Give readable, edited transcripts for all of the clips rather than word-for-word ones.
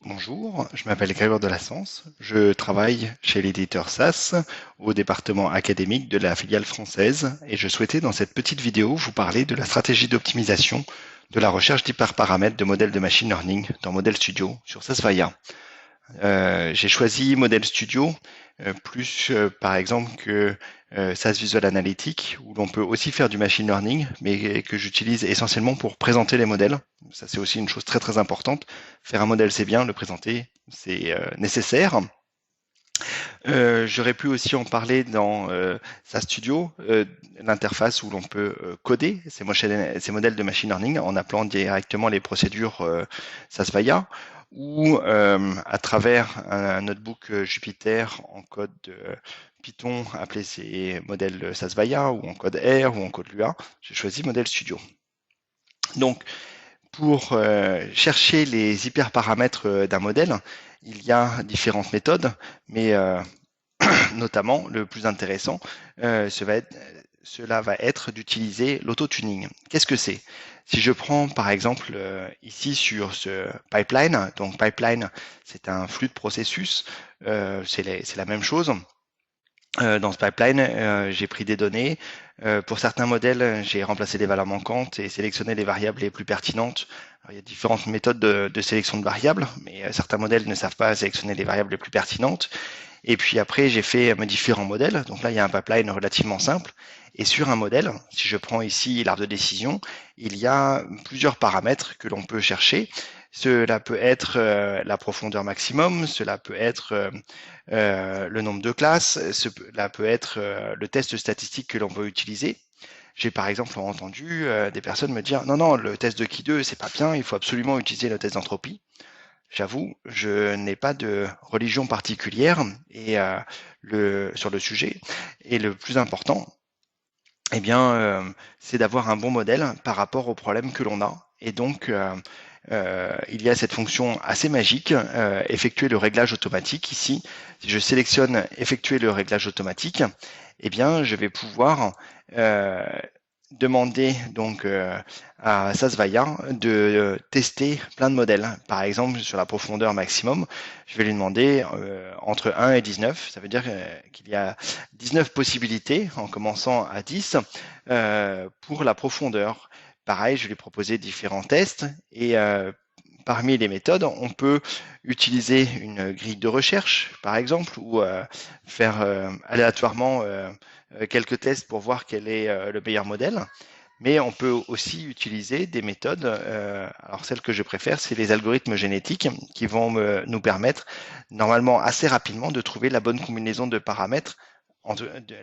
Bonjour, je m'appelle Grégoire Delassens, je travaille chez l'éditeur SAS au département académique de la filiale française et je souhaitais dans cette petite vidéo vous parler de la stratégie d'optimisation de la recherche d'hyperparamètres de modèles de machine learning dans Model Studio sur SAS Viya. J'ai choisi Model Studio plus par exemple que SAS Visual Analytics où l'on peut aussi faire du machine learning mais que j'utilise essentiellement pour présenter les modèles. Ça c'est aussi une chose très très importante. Faire un modèle c'est bien, le présenter c'est nécessaire. J'aurais pu aussi en parler dans SAS Studio, l'interface où l'on peut coder ces modèles de machine learning en appelant directement les procédures SAS Viya ou à travers un notebook Jupyter en code Python, appeler ces modèles SAS Viya ou en code R ou en code Lua. J'ai choisi Model Studio. Donc, pour chercher les hyperparamètres d'un modèle, il y a différentes méthodes, mais notamment, le plus intéressant, cela va être d'utiliser l'auto-tuning. Qu'est-ce que c'est? Si je prends par exemple ici sur ce pipeline, donc pipeline c'est un flux de processus, c'est la même chose. Dans ce pipeline, j'ai pris des données. Pour certains modèles, j'ai remplacé les valeurs manquantes et sélectionné les variables les plus pertinentes. Alors, il y a différentes méthodes de sélection de variables, mais certains modèles ne savent pas sélectionner les variables les plus pertinentes. Et puis après, j'ai fait mes différents modèles. Donc là, il y a un pipeline relativement simple. Et sur un modèle, si je prends ici l'arbre de décision, il y a plusieurs paramètres que l'on peut chercher. Cela peut être la profondeur maximum, cela peut être le nombre de classes, cela peut être le test statistique que l'on veut utiliser. J'ai par exemple entendu des personnes me dire non, le test de Ki2, c'est pas bien, il faut absolument utiliser le test d'entropie. J'avoue, je n'ai pas de religion particulière sur le sujet. Et le plus important, eh bien, c'est d'avoir un bon modèle par rapport aux problèmes que l'on a. Et donc, il y a cette fonction assez magique, effectuer le réglage automatique. Ici, si je sélectionne effectuer le réglage automatique, eh bien, je vais pouvoir demander donc à SAS Viya de tester plein de modèles. Par exemple, sur la profondeur maximum, je vais lui demander entre 1 et 19. Ça veut dire qu'il y a 19 possibilités en commençant à 10 pour la profondeur. Pareil, je vais lui proposer différents tests et parmi les méthodes, on peut utiliser une grille de recherche, par exemple, ou faire aléatoirement quelques tests pour voir quel est le meilleur modèle. Mais on peut aussi utiliser des méthodes, alors celle que je préfère, c'est les algorithmes génétiques qui vont nous permettre normalement assez rapidement de trouver la bonne combinaison de paramètres,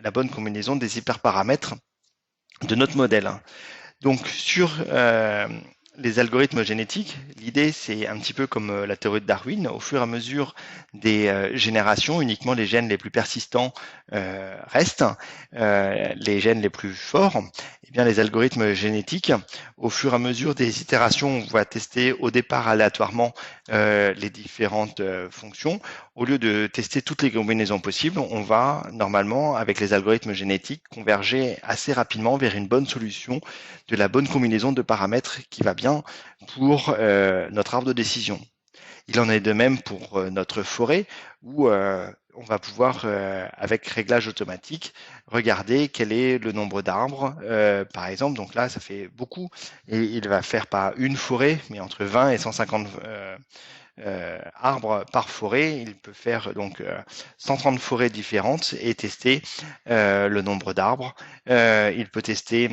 la bonne combinaison des hyperparamètres de notre modèle. Donc sur les algorithmes génétiques, l'idée c'est un petit peu comme la théorie de Darwin. Au fur et à mesure des générations, uniquement les gènes les plus persistants restent, les gènes les plus forts. Eh bien, les algorithmes génétiques, au fur et à mesure des itérations, on va tester au départ aléatoirement les différentes fonctions. Au lieu de tester toutes les combinaisons possibles, on va normalement, avec les algorithmes génétiques, converger assez rapidement vers une bonne solution de la bonne combinaison de paramètres qui va bien pour notre arbre de décision. Il en est de même pour notre forêt où on va pouvoir, avec réglage automatique, regarder quel est le nombre d'arbres, par exemple. Donc là, ça fait beaucoup. Et il va faire pas une forêt, mais entre 20 et 150 arbres par forêt. Il peut faire donc 130 forêts différentes et tester le nombre d'arbres. Il peut tester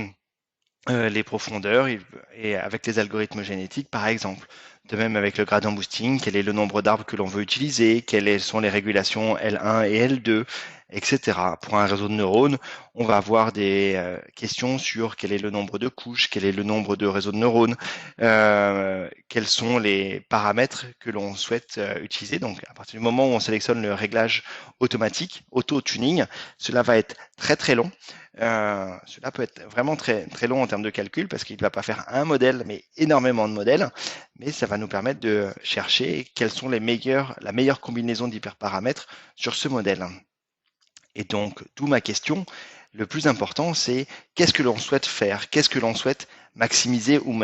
les profondeurs et avec les algorithmes génétiques, par exemple. De même avec le gradient boosting, quel est le nombre d'arbres que l'on veut utiliser, quelles sont les régulations L1 et L2, etc. Pour un réseau de neurones, on va avoir des questions sur quel est le nombre de couches, quel est le nombre de réseaux de neurones, quels sont les paramètres que l'on souhaite utiliser. Donc à partir du moment où on sélectionne le réglage automatique, auto-tuning, cela va être très très long. Cela peut être vraiment très, très long en termes de calcul parce qu'il ne va pas faire un modèle, mais énormément de modèles. Mais ça va nous permettre de chercher quelles sont la meilleure combinaison d'hyperparamètres sur ce modèle. Et donc, d'où ma question. Le plus important, c'est qu'est-ce que l'on souhaite faire? Qu'est-ce que l'on souhaite maximiser ou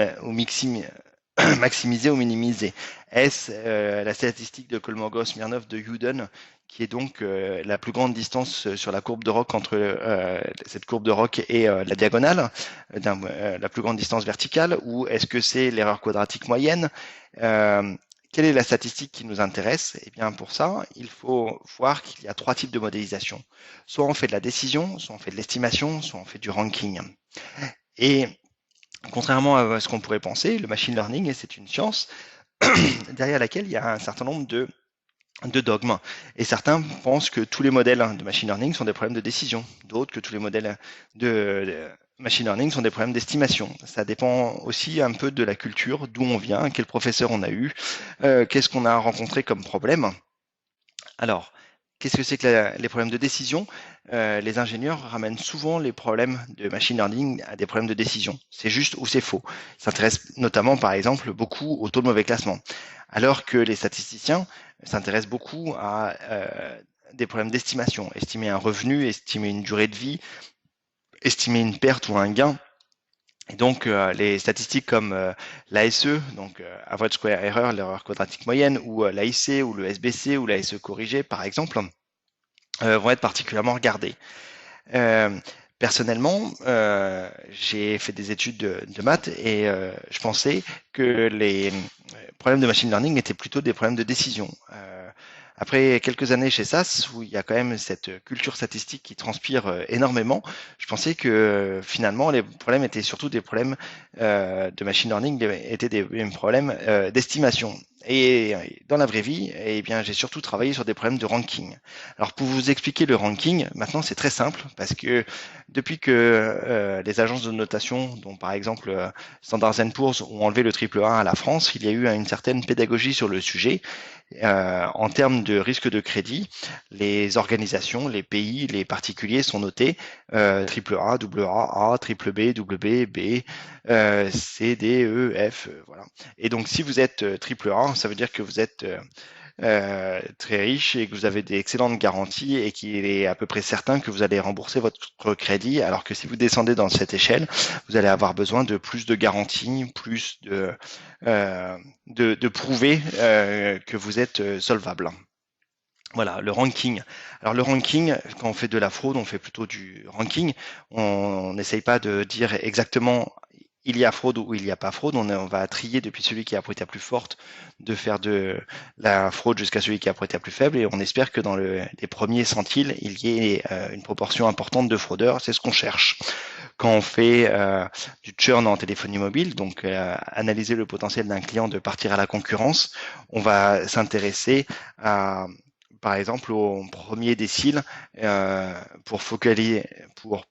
maximiser ou minimiser? Est-ce la statistique de Kolmogorov-Smirnov de Hewden, qui est donc la plus grande distance sur la courbe de Rock entre cette courbe de Rock et la diagonale, la plus grande distance verticale, ou est-ce que c'est l'erreur quadratique moyenne? Quelle est la statistique qui nous intéresse? Eh bien, pour ça, il faut voir qu'il y a 3 types de modélisation. Soit on fait de la décision, soit on fait de l'estimation, soit on fait du ranking. Et contrairement à ce qu'on pourrait penser, le machine learning, c'est une science derrière laquelle il y a un certain nombre de dogmes. Et certains pensent que tous les modèles de machine learning sont des problèmes de décision. D'autres que tous les modèles de machine learning sont des problèmes d'estimation. Ça dépend aussi un peu de la culture, d'où on vient, quel professeur on a eu, qu'est-ce qu'on a rencontré comme problème. Alors, qu'est-ce que c'est que les problèmes de décision? Les ingénieurs ramènent souvent les problèmes de machine learning à des problèmes de décision. C'est juste ou c'est faux. Ils s'intéressent notamment, par exemple, beaucoup au taux de mauvais classement. Alors que les statisticiens s'intéressent beaucoup à des problèmes d'estimation. Estimer un revenu, estimer une durée de vie, estimer une perte ou un gain. Et donc, les statistiques comme l'ASE, donc Average Square Error, l'erreur quadratique moyenne, ou l'AIC, ou le SBC, ou l'ASE corrigé, par exemple, vont être particulièrement regardées. Personnellement, j'ai fait des études de maths et je pensais que les problèmes de machine learning étaient plutôt des problèmes de décision. Après quelques années chez SAS, où il y a quand même cette culture statistique qui transpire énormément, je pensais que finalement les problèmes étaient surtout des problèmes de machine learning, étaient des problèmes d'estimation. Et dans la vraie vie, eh bien, j'ai surtout travaillé sur des problèmes de ranking. Alors pour vous expliquer le ranking, maintenant c'est très simple parce que depuis que les agences de notation, dont par exemple Standard & Poor's, ont enlevé le triple A à la France, il y a eu une certaine pédagogie sur le sujet. En termes de risque de crédit, les organisations, les pays, les particuliers sont notés triple A, double A, A, triple B, double B, B, C, D, E, F, voilà. Et donc si vous êtes triple A, ça veut dire que vous êtes très riche et que vous avez des excellentes garanties et qu'il est à peu près certain que vous allez rembourser votre crédit, alors que si vous descendez dans cette échelle, vous allez avoir besoin de plus de garanties, plus de prouver que vous êtes solvable. Voilà, le ranking. Alors le ranking, quand on fait de la fraude, on fait plutôt du ranking. On n'essaye pas de dire exactement il y a fraude ou il n'y a pas fraude. On va trier depuis celui qui a pris la plus forte de faire de la fraude jusqu'à celui qui a pris la plus faible. Et on espère que dans les premiers centiles, il y ait une proportion importante de fraudeurs. C'est ce qu'on cherche. Quand on fait du churn en téléphonie mobile, donc analyser le potentiel d'un client de partir à la concurrence, on va s'intéresser à par exemple au premier décile pour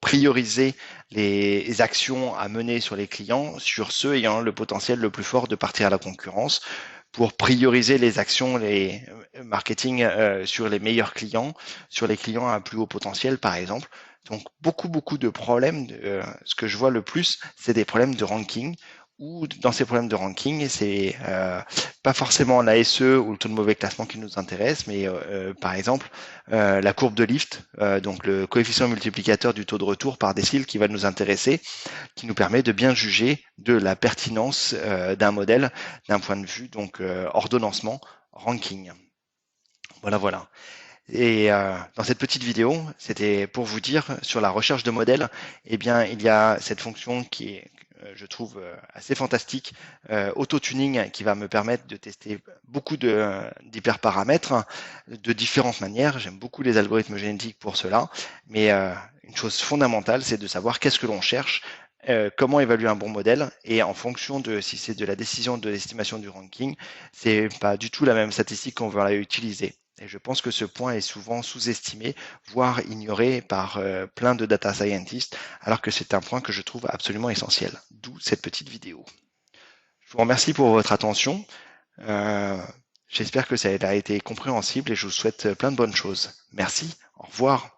prioriser les actions à mener sur les clients, sur ceux ayant le potentiel le plus fort de partir à la concurrence, pour prioriser les actions, les marketing sur les meilleurs clients, sur les clients à plus haut potentiel par exemple. Donc beaucoup de problèmes. Ce que je vois le plus, c'est des problèmes de ranking, ou dans ces problèmes de ranking, c'est pas forcément l'ASE ou le taux de mauvais classement qui nous intéresse, mais par exemple la courbe de Lift, donc le coefficient multiplicateur du taux de retour par décile qui va nous intéresser, qui nous permet de bien juger de la pertinence d'un modèle d'un point de vue donc ordonnancement, ranking. Voilà. Et dans cette petite vidéo, c'était pour vous dire sur la recherche de modèles, eh bien il y a cette fonction qui est je trouve assez fantastique, auto-tuning, qui va me permettre de tester beaucoup d'hyperparamètres de différentes manières. J'aime beaucoup les algorithmes génétiques pour cela, mais une chose fondamentale, c'est de savoir qu'est-ce que l'on cherche, comment évaluer un bon modèle, et en fonction de si c'est de la décision de l'estimation du ranking, c'est pas du tout la même statistique qu'on va utiliser. Et je pense que ce point est souvent sous-estimé, voire ignoré par plein de data scientists, alors que c'est un point que je trouve absolument essentiel. D'où cette petite vidéo. Je vous remercie pour votre attention. J'espère que ça a été compréhensible et je vous souhaite plein de bonnes choses. Merci, au revoir.